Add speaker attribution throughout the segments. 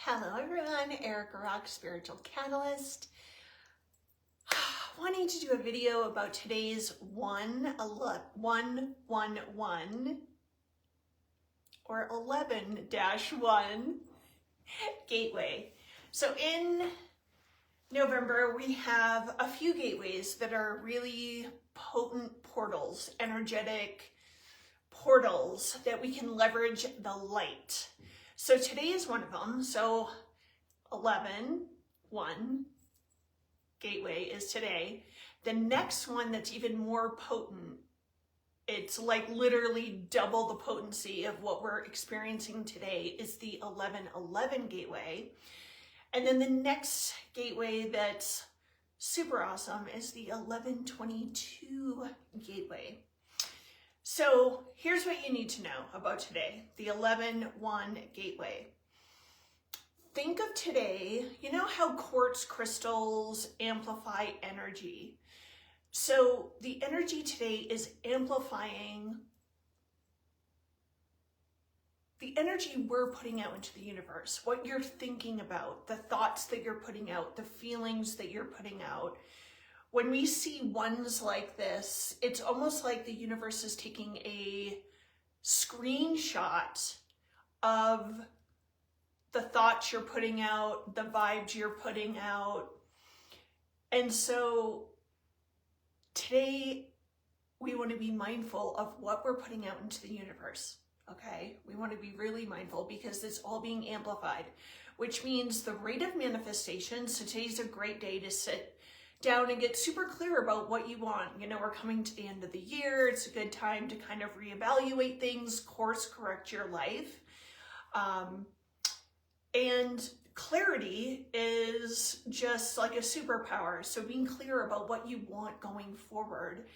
Speaker 1: Hello everyone, Erica Rock, Spiritual Catalyst. Wanting to do a video about today's 111 or 11-1 gateway. So in November, we have a few gateways that are really potent portals, energetic portals that we can leverage the light. So today is one of them. So 11-1 gateway is today. The next one that's even more potent, it's like literally double the potency of what we're experiencing today, is the 11-11 gateway. And then the next gateway that's super awesome is the 11-22 gateway. So here's what you need to know about today, the 11-1 gateway. Think of today, you know how quartz crystals amplify energy? So the energy today is amplifying the energy we're putting out into the universe, what you're thinking about, the thoughts that you're putting out, the feelings that you're putting out. When we see ones like this, it's almost like the universe is taking a screenshot of the thoughts you're putting out, the vibes you're putting out. And so today we want to be mindful of what we're putting out into the universe, okay? We want to be really mindful because it's all being amplified, which means the rate of manifestation. So today's a great day to sit down and get super clear about what you want. You know, we're coming to the end of the year. It's a good time to kind of reevaluate things, course correct your life. And clarity is just like a superpower. So being clear about what you want going forward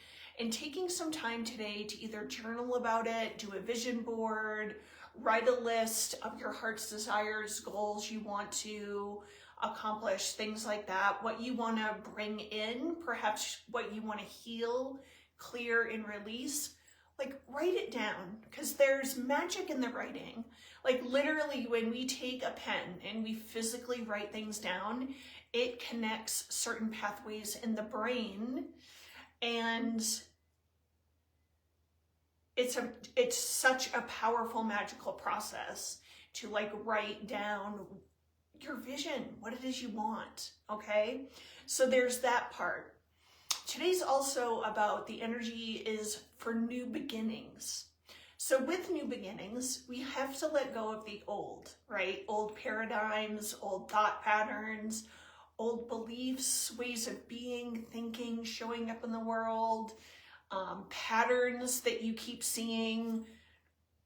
Speaker 1: and taking some time today to either journal about it, do a vision board, write a list of your heart's desires, goals you want to accomplish, things like that, what you want to bring in, perhaps what you want to heal, clear, and release. Like, write it down, because there's magic in the writing. Like, literally, when we take a pen and we physically write things down, it connects certain pathways in the brain, and it's such a powerful, magical process to like write down your vision, what it is you want, okay? So there's that part. Today's also about the energy is for new beginnings. So with new beginnings, we have to let go of the old, right? Old paradigms, old thought patterns, old beliefs, ways of being, thinking, showing up in the world, patterns that you keep seeing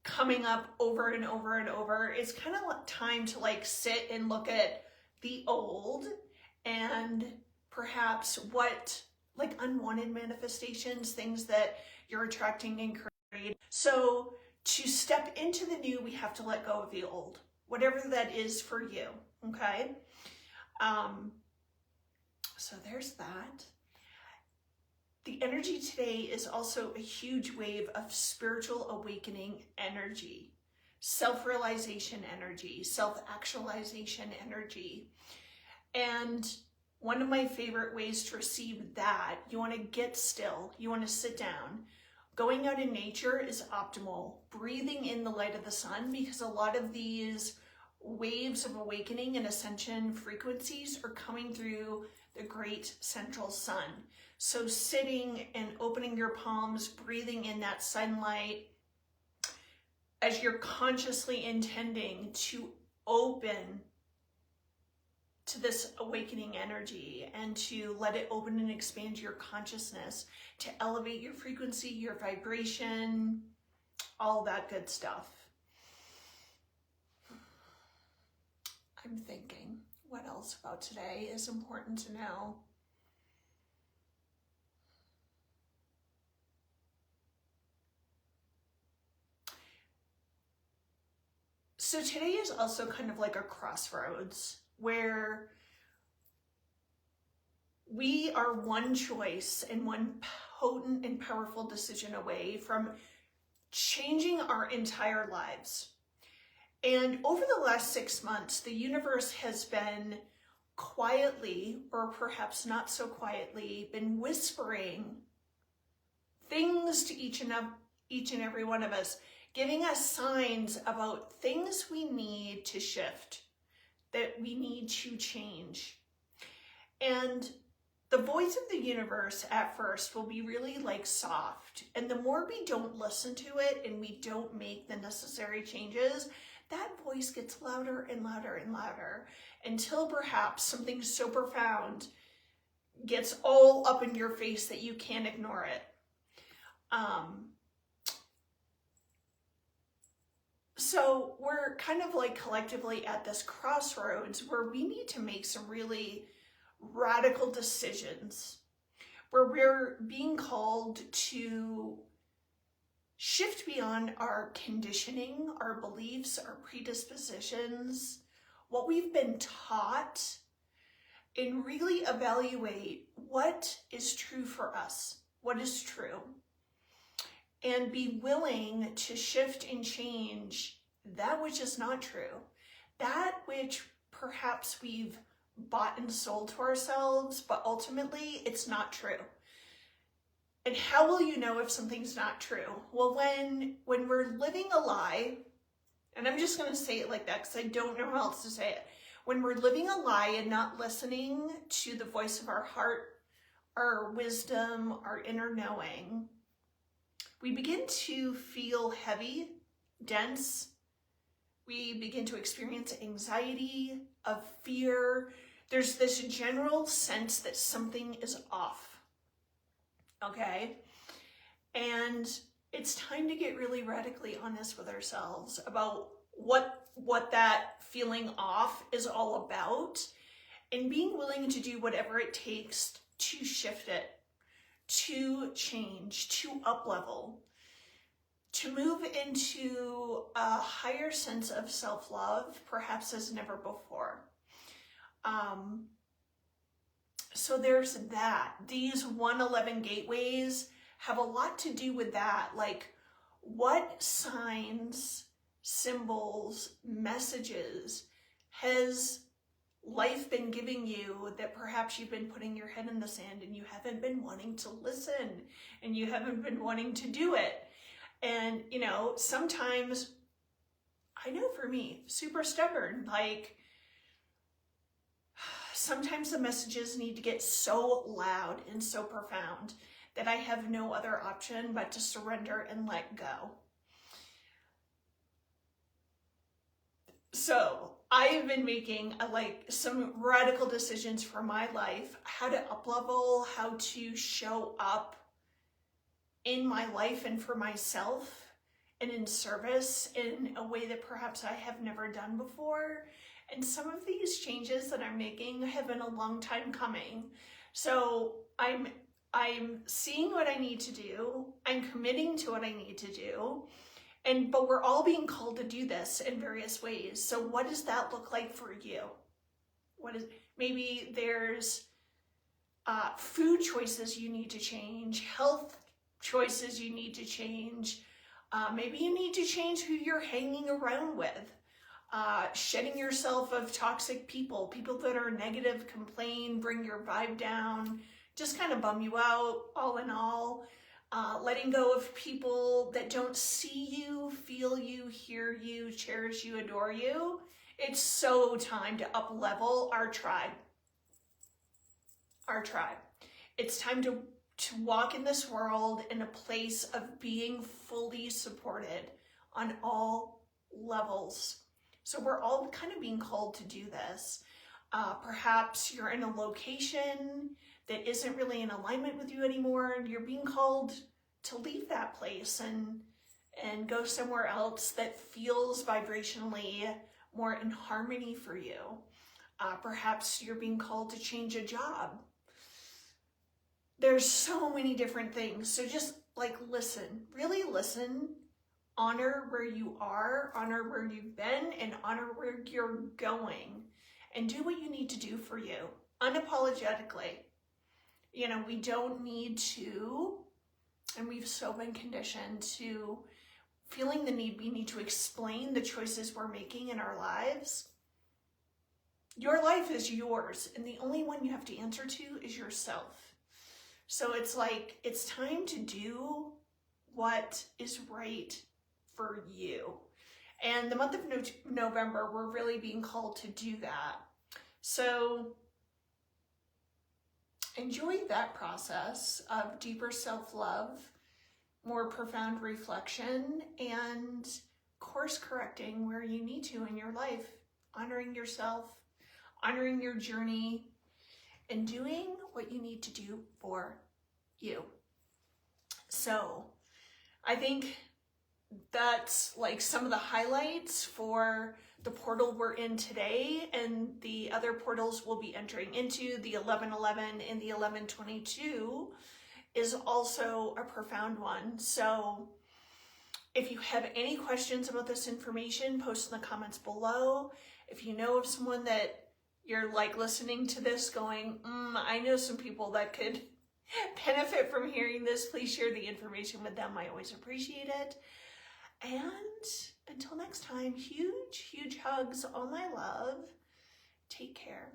Speaker 1: coming up over and over and over. It's kind of like time to like sit and look at the old and perhaps what like unwanted manifestations, things that you're attracting and creating. So to step into the new, we have to let go of the old, whatever that is for you, okay? So there's that. The energy today is also a huge wave of spiritual awakening energy, self-realization energy, self-actualization energy. And one of my favorite ways to receive that, you want to get still, you want to sit down. Going out in nature is optimal. Breathing in the light of the sun, because a lot of these waves of awakening and ascension frequencies are coming through the great central sun. So sitting and opening your palms, breathing in that sunlight as you're consciously intending to open to this awakening energy and to let it open and expand your consciousness, to elevate your frequency, your vibration, all that good stuff. I'm thinking, what else about today is important to know? So today is also kind of like a crossroads where we are one choice and one potent and powerful decision away from changing our entire lives. And over the last 6 months, the universe has been quietly, or perhaps not so quietly, been whispering things to each and every one of us, giving us signs about things we need to shift, that we need to change. And the voice of the universe at first will be really like soft. And the more we don't listen to it and we don't make the necessary changes, that voice gets louder and louder and louder until perhaps something so profound gets all up in your face that you can't ignore it. So we're kind of like collectively at this crossroads where we need to make some really radical decisions, where we're being called to shift beyond our conditioning, our beliefs, our predispositions, what we've been taught, and really evaluate what is true for us, what is true, and be willing to shift and change that which is not true, that which perhaps we've bought and sold to ourselves, but ultimately it's not true. And how will you know if something's not true? Well, when we're living a lie, and I'm just going to say it like that because I don't know how else to say it. When we're living a lie and not listening to the voice of our heart, our wisdom, our inner knowing, we begin to feel heavy, dense. We begin to experience anxiety, of fear. There's this general sense that something is off, okay? And it's time to get really radically honest with ourselves about what that feeling off is all about, and being willing to do whatever it takes to shift it, to change, to up-level, to move into a higher sense of self-love, perhaps as never before. So there's that. These 111 gateways have a lot to do with that. Like, what signs, symbols, messages has life been giving you that perhaps you've been putting your head in the sand and you haven't been wanting to listen and you haven't been wanting to do it? And, you know, sometimes, I know for me, super stubborn, like, sometimes the messages need to get so loud and so profound that I have no other option but to surrender and let go. So I have been making some radical decisions for my life, how to up-level, how to show up in my life and for myself and in service in a way that perhaps I have never done before. And some of these changes that I'm making have been a long time coming. So I'm seeing what I need to do. I'm committing to what I need to do. But we're all being called to do this in various ways. So what does that look like for you? Maybe there's food choices you need to change, health choices you need to change. Maybe you need to change who you're hanging around with. Shedding yourself of toxic people that are negative, complain, bring your vibe down, just kind of bum you out, all in all. Letting go of people that don't see you, feel you, hear you, cherish you, adore you. It's so time to up-level our tribe. It's time to walk in this world in a place of being fully supported on all levels. So we're all kind of being called to do this. Perhaps you're in a location that isn't really in alignment with you anymore, and you're being called to leave that place and go somewhere else that feels vibrationally more in harmony for you. Perhaps you're being called to change a job. There's so many different things. So just listen, really listen, honor where you are, honor where you've been, and honor where you're going, and do what you need to do for you, unapologetically. You know, we don't need to, and we've so been conditioned to feeling the need we need to explain the choices we're making in our lives. Your life is yours, and the only one you have to answer to is yourself. So it's like, it's time to do what is right for you. And the month of November, we're really being called to do that. So enjoy that process of deeper self-love, more profound reflection, and course correcting where you need to in your life, honoring yourself, honoring your journey, and doing what you need to do for you. So I think that's like some of the highlights for the portal we're in today, and the other portals we'll be entering into. The 1111 and the 1122 is also a profound one. So if you have any questions about this information, post in the comments below. If you know of someone that you're like listening to this going, I know some people that could benefit from hearing this, please share the information with them. I always appreciate it. And until next time, huge, huge hugs, all my love. Take care.